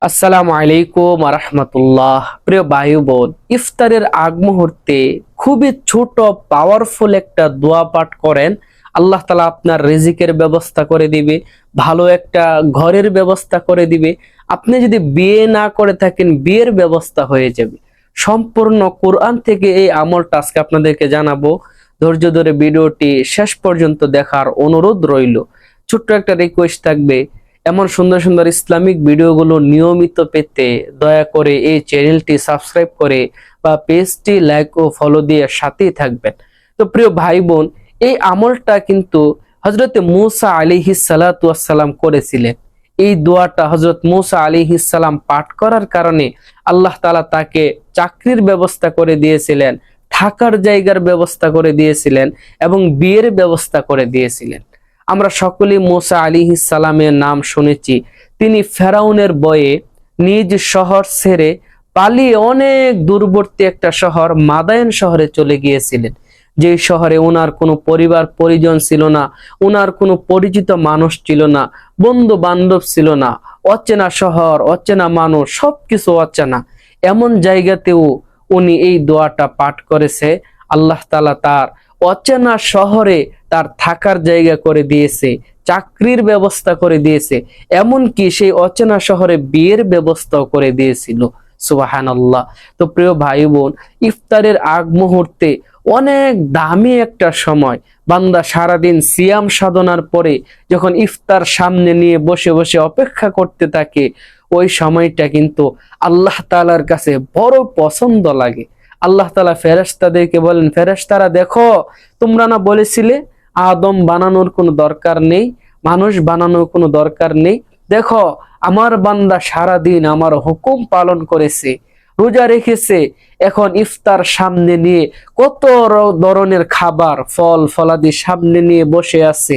আসসালামু আলাইকুম রাহমাতুল্লাহ। প্রিয় ভাই বোন, ইফতারের আগ মুহূর্তে খুবই ছোট পাওয়ারফুল একটা দোয়া পাঠ করেন, আল্লাহ তাআলা আপনার রিজিকের ব্যবস্থা করে দিবে, ভালো একটা ঘরের ব্যবস্থা করে দিবে। আপনি যদি বিয়ে না করে থাকেন, বিয়ের ব্যবস্থা হয়ে যাবে। সম্পূর্ণ কোরআন থেকে এই আমলটা আজকে আপনাদেরকে জানাবো। ধৈর্য ধরে ভিডিওটি শেষ পর্যন্ত দেখার অনুরোধ রইল। ছোট্ট একটা রিকোয়েস্ট থাকবে, এমন সুন্দর সুন্দর ইসলামিক ভিডিওগুলো নিয়মিত পেতে দয়া করে এই চ্যানেলটি সাবস্ক্রাইব করে বা পেজটি লাইক ও ফলো দিয়ে সাথেই থাকবেন। তো প্রিয় ভাই বোন, এই আমলটা কিন্তু হযরতে মূসা আলাইহিস সালাতু ওয়াস সালাম করেছিলেন। এই দোয়াটা হযরত মূসা আলাইহিস সালাম পাঠ করার কারণে আল্লাহ তাআলা তাকে চাকরির ব্যবস্থা করে দিয়েছিলেন, থাকার জায়গার ব্যবস্থা করে দিয়েছিলেন এবং বিয়ের ব্যবস্থা করে দিয়েছিলেন। আমরা সকলেই মূসা আলাইহিস সালামের নাম শুনেছি। তিনি ফেরাউনের ভয়ে নিজ শহর ছেড়ে পালিয়ে অনেক দূরবর্তী একটা শহর মাদায়েন শহরে চলে গিয়েছিলেন। যে শহরে ওনার কোনো পরিবার পরিজন ছিল না, ওনার কোনো পরিচিত মানুষ ছিল না, বন্ধু বান্ধব ছিল না, অচেনা শহর, অচেনা মানুষ, সবকিছু অচেনা। এমন জায়গাতেও উনি এই দোয়াটা পাঠ করেছে। আল্লাহ তাআলা তার অচেনা শহরে তার থাকার জায়গা করে দিয়েছে, চাকরির ব্যবস্থা করে দিয়েছে, এমনকি সেই অচেনা শহরে বিয়ের ব্যবস্থাও করে দিয়েছিল। সুবহানাল্লাহ। তো প্রিয় ভাই বোন, ইফতারের আগ মুহূর্তে অনেক দামি একটা সময়। বান্দা সারাদিন সিয়াম সাধনার পরে যখন ইফতার সামনে নিয়ে বসে বসে অপেক্ষা করতে থাকে, ওই সময়টা কিন্তু আল্লাহ তাআলার কাছে বড় পছন্দ লাগে। আল্লাহ তাআলা ফেরেশতাদেরকে বলেন, ফেরেশতারা দেখো, তোমরা না বলেছিলে আদম বানানোর কোনো দরকার নেই, মানুষ বানানোর কোনো দরকার নেই। দেখো, আমার বান্দা সারাদিন আমার হুকুম পালন করেছে, রোজা রেখেছে, এখন ইফতার সামনে নিয়ে কত ধরনের খাবার ফল ফলাদি সামনে নিয়ে বসে আছে,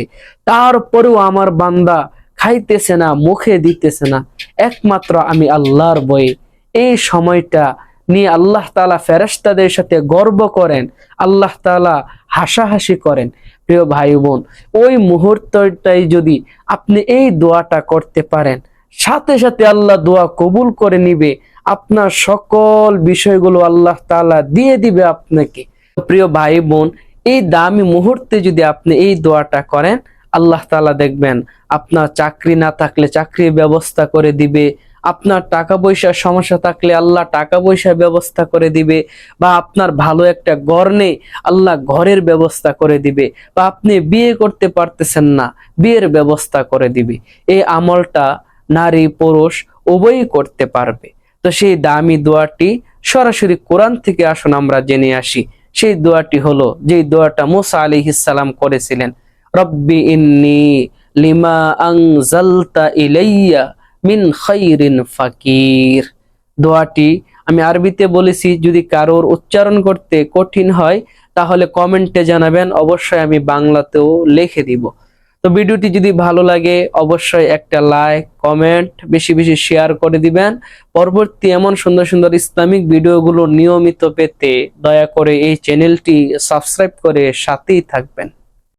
তারপরেও আমার বান্দা খাইতেছে না, মুখে দিতেছে না, একমাত্র আমি আল্লাহর ভয়ে। এই সময়টা নিয়ে আল্লাহ তাআলা ফেরেশতাদের সাথে গর্ব করেন, আল্লাহ তাআলা হাসাহাসি করেন। প্রিয় ভাই বোন, ওই মুহূর্তটাই যদি আপনি এই দোয়াটা করতে পারেন, সাথে সাথে আল্লাহ দোয়া কবুল করে নিবে, আপনার সকল বিষয়গুলো আল্লাহ তাআলা দিয়ে দিবে আপনাকে। প্রিয় ভাই বোন, এই দামি মুহূর্তে যদি আপনি এই দোয়াটা করেন, আল্লাহ তাআলা দেখবেন আপনার চাকরি না থাকলে চাকরির ব্যবস্থা করে দিবে, আপনার টাকা পয়সার সমস্যা থাকলে আল্লাহ টাকা পয়সার ব্যবস্থা করে দিবে, বা আপনার ভালো একটা ঘর নেই, আল্লাহ ঘরের ব্যবস্থা করে দিবে, বা আপনি বিয়ে করতে পারতেছেন না, বিয়ের ব্যবস্থা করে দিবে। এই আমলটা নারী পুরুষ উভয়ই করতে পারবে। তো সেই দামি দোয়াটি সরাসরি কোরআন থেকে আসুন আমরা জেনে আসি। সেই দোয়াটি হলো যেই দোয়াটা মূসা আলাইহিস সালাম করেছিলেন, রব্বি ইন্নী লিমা আনজালতা ইলাইয়া মিন খাইরিন ফাকির। দোয়াটি আমি আরবিতে বলেছি, যদি কারোর উচ্চারণ করতে কঠিন হয় তাহলে কমেন্টে জানাবেন, অবশ্যই আমি বাংলাতেও লিখে দিব। তো ভিডিওটি যদি ভালো লাগে অবশ্যই একটা লাইক, কমেন্ট, বেশি বেশি শেয়ার করে দিবেন। পরবর্তী এমন সুন্দর সুন্দর ইসলামিক ভিডিওগুলো নিয়মিত পেতে দয়া করে এই চ্যানেলটি সাবস্ক্রাইব করে সাথেই থাকবেন।